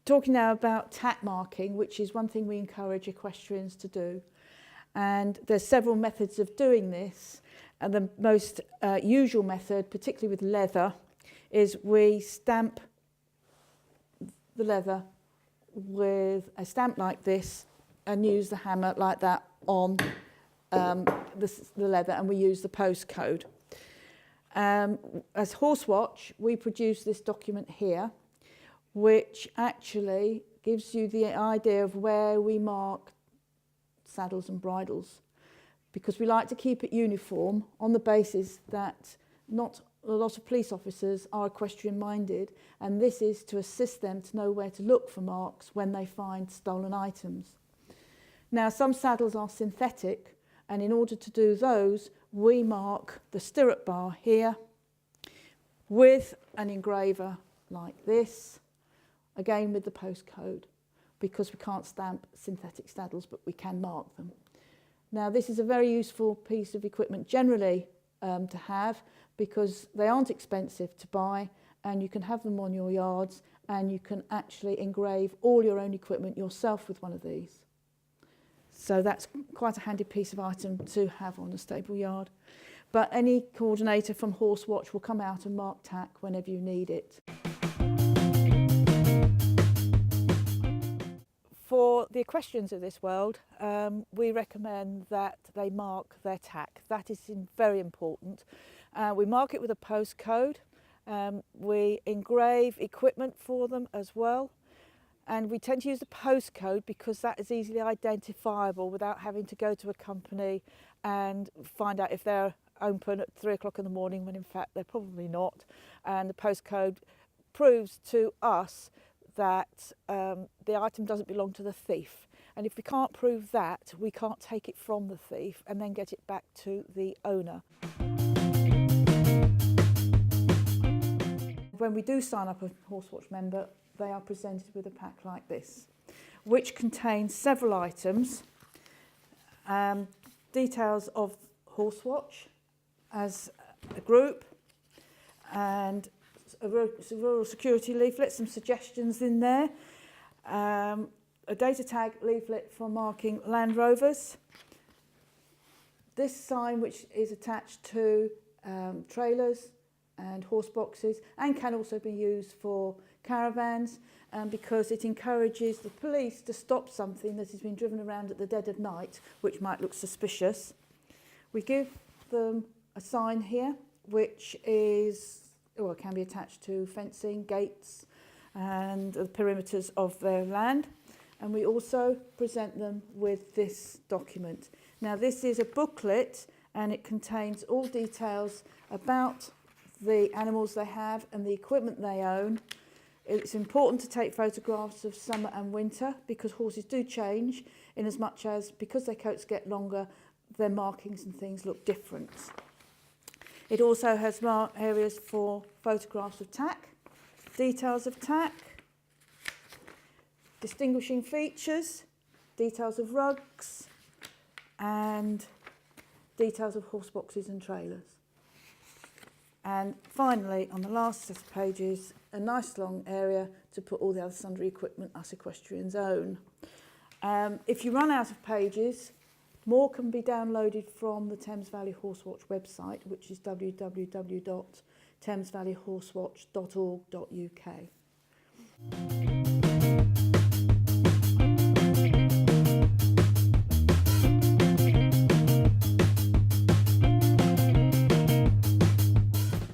talking now about tack marking, which is one thing we encourage equestrians to do. And there's several methods of doing this. And the most usual method, particularly with leather, is we stamp the leather with a stamp like this and use the hammer like that on the leather, and we use the postcode. As Horsewatch, we produce this document here, which actually gives you the idea of where we mark saddles and bridles, because we like to keep it uniform on the basis that not a lot of police officers are equestrian minded, and this is to assist them to know where to look for marks when they find stolen items. Now, some saddles are synthetic, and in order to do those, we mark the stirrup bar here with an engraver like this, again with the postcode, because we can't stamp synthetic saddles, but we can mark them. Now, this is a very useful piece of equipment generally to have, because they aren't expensive to buy, and you can have them on your yards, and you can actually engrave all your own equipment yourself with one of these. So that's quite a handy piece of item to have on a stable yard. But any coordinator from Horsewatch will come out and mark tack whenever you need it. For the equestrians of this world, we recommend that they mark their tack. That is very important. We mark it with a postcode. We engrave equipment for them as well. And we tend to use the postcode because that is easily identifiable without having to go to a company and find out if they're open at 3 o'clock in the morning, when in fact they're probably not. And the postcode proves to us that the item doesn't belong to the thief. And if we can't prove that, we can't take it from the thief and then get it back to the owner. When we do sign up a Horsewatch member, they are presented with a pack like this, which contains several items, details of Horsewatch as a group, and a rural security leaflet, some suggestions in there, a data tag leaflet for marking Land Rovers, this sign which is attached to trailers and horse boxes, and can also be used for caravans, because it encourages the police to stop something that has been driven around at the dead of night, which might look suspicious. We give them a sign here, which is, or can be attached to fencing, gates, and the perimeters of their land. And we also present them with this document. Now, this is a booklet, and it contains all details about the animals they have and the equipment they own. It's important to take photographs of summer and winter, because horses do change, in as much as, because their coats get longer, their markings and things look different. It also has areas for photographs of tack, details of tack, distinguishing features, details of rugs, and details of horse boxes and trailers. And finally, on the last set of pages, a nice long area to put all the other sundry equipment us equestrians own. If you run out of pages, more can be downloaded from the Thames Valley Horsewatch website, which is www.thamesvalleyhorsewatch.org.uk.